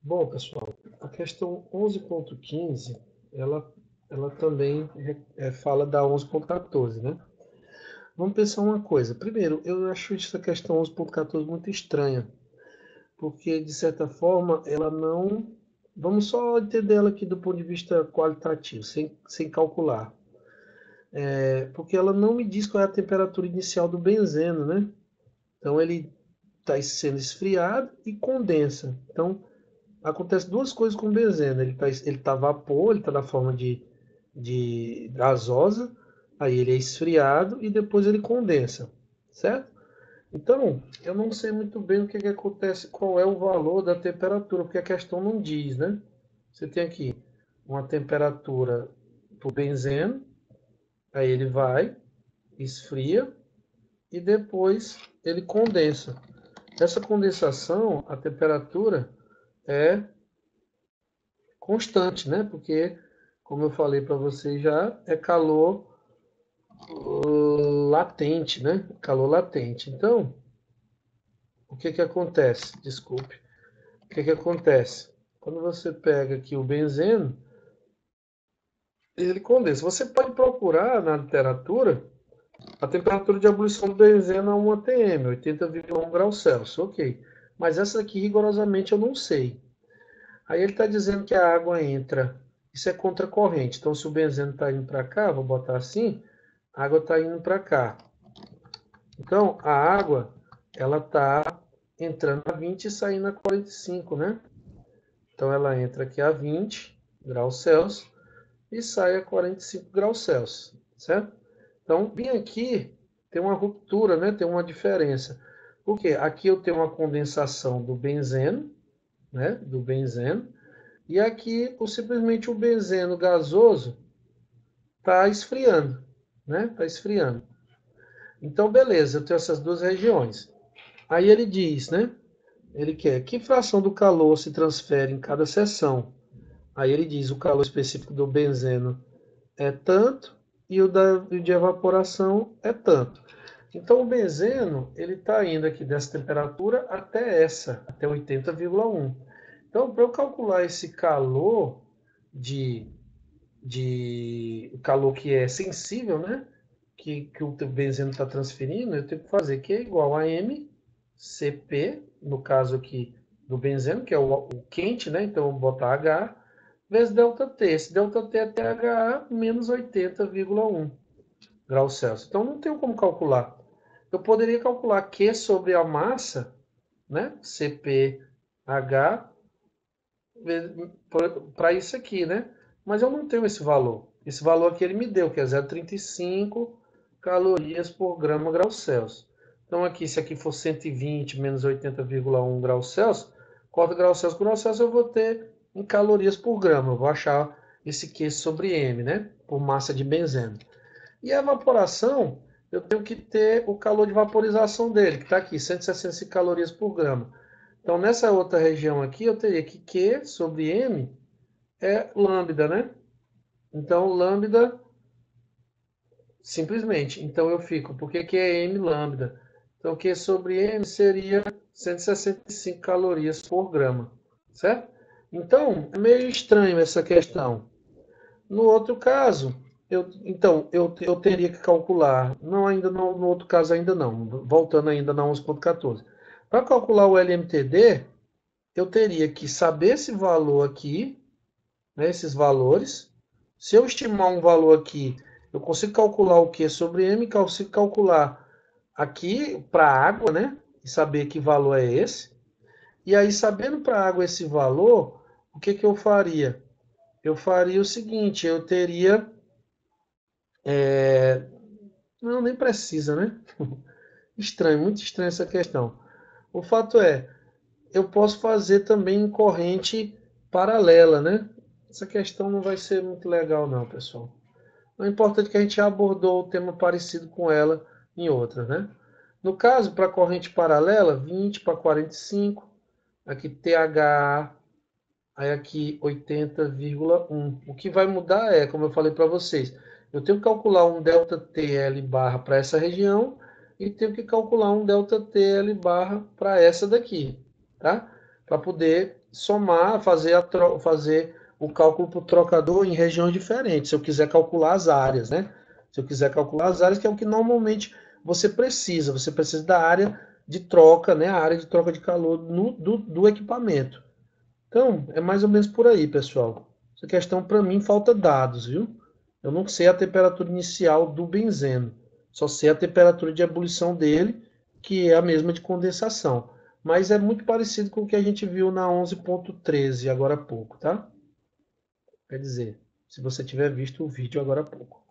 Bom, pessoal, a questão 11.15, ela também fala da 11.14, né? Vamos pensar uma coisa. Primeiro, eu acho essa questão 11.14 muito estranha, porque, de certa forma, ela não... Vamos só entender ela aqui do ponto de vista qualitativo, sem calcular. Porque ela não me diz qual é a temperatura inicial do benzeno, né? Então, ele está sendo esfriado e condensa. Então, acontece duas coisas com o benzeno. Ele tá vapor, ele está na forma de gasosa, aí ele é esfriado e depois ele condensa, certo? Então, eu não sei muito bem o que que acontece, qual é o valor da temperatura, porque a questão não diz, né? Você tem aqui uma temperatura para o benzeno, aí ele vai, esfria e depois ele condensa. Essa condensação, a temperatura é constante, né? Porque, como eu falei para vocês já, é calor latente, né? Calor latente. Então, o que que acontece? Desculpe. O que que acontece? Quando você pega aqui o benzeno, ele condensa. Você pode procurar na literatura a temperatura de ebulição do benzeno a 1 atm, 80,1 graus Celsius, ok. Mas essa aqui rigorosamente eu não sei. Aí ele está dizendo que a água entra, isso é contracorrente. Então, se o benzeno está indo para cá, vou botar assim, a água está indo para cá. Então, a água, ela está entrando a 20 e saindo a 45, né? Então, ela entra aqui a 20 graus Celsius e sai a 45 graus Celsius, certo? Então, bem aqui tem uma ruptura, né? Tem uma diferença. Por quê? Aqui eu tenho uma condensação do benzeno, né? Do benzeno. E aqui, simplesmente o benzeno gasoso está esfriando, né? Está esfriando. Então, beleza, eu tenho essas duas regiões. Aí ele diz, né? Ele quer que fração do calor se transfere em cada seção. Aí ele diz o calor específico do benzeno é tanto e o de evaporação é tanto. Então o benzeno ele está indo aqui dessa temperatura até essa, até 80,1. Então para eu calcular esse calor de o calor que é sensível, né? Que o benzeno está transferindo, eu tenho que fazer que é igual a mCp, no caso aqui do benzeno, que é o quente, né? Então eu vou botar H, vezes ΔT. Esse ΔT é THA menos 80,1 graus Celsius. Então não tenho como calcular. Eu poderia calcular Q sobre a massa, né? CpH para isso aqui, né? Mas eu não tenho esse valor. Esse valor aqui ele me deu, que é 0,35 calorias por grama grau Celsius. Então aqui, se aqui for 120 menos 80,1 graus Celsius, corta grau Celsius por grau Celsius, eu vou ter em calorias por grama. Eu vou achar esse Q sobre M, né? Por massa de benzeno. E a evaporação, eu tenho que ter o calor de vaporização dele, que está aqui, 165 calorias por grama. Então, nessa outra região aqui, eu teria que Q sobre M é lambda, né? Então, lambda, simplesmente. Então, eu fico, porque Q é M lambda. Então, Q sobre M seria 165 calorias por grama, certo? Então, é meio estranho essa questão. No outro caso, eu teria que calcular, não ainda no outro caso ainda não, voltando ainda na 11.14. Para calcular o LMTD, eu teria que saber esse valor aqui, né, esses valores. Se eu estimar um valor aqui, eu consigo calcular o Q sobre M, consigo calcular aqui para a água, né, e saber que valor é esse. E aí, sabendo para a água esse valor, o que que eu faria? Eu faria o seguinte, eu teria... Não, nem precisa, né? Estranho, muito estranha essa questão. O fato é, eu posso fazer também em corrente paralela, né? Essa questão não vai ser muito legal não, pessoal. O importante é que a gente já abordou o tema parecido com ela em outras, né? No caso, para corrente paralela, 20 para 45, aqui THA, aí aqui 80,1. O que vai mudar é, como eu falei para vocês, eu tenho que calcular um ΔTL barra para essa região e tenho que calcular um ΔTL barra para essa daqui, tá? para poder somar, fazer o cálculo para o trocador em regiões diferentes, se eu quiser calcular as áreas, né? Se eu quiser calcular as áreas, que é o que normalmente você precisa da área de troca, né? A área de troca de calor do equipamento. Então, é mais ou menos por aí, pessoal. Essa questão, para mim, falta dados, viu? Eu não sei a temperatura inicial do benzeno. Só sei a temperatura de ebulição dele, que é a mesma de condensação. Mas é muito parecido com o que a gente viu na 11.13 agora há pouco, tá? Quer dizer, se você tiver visto o vídeo agora há pouco.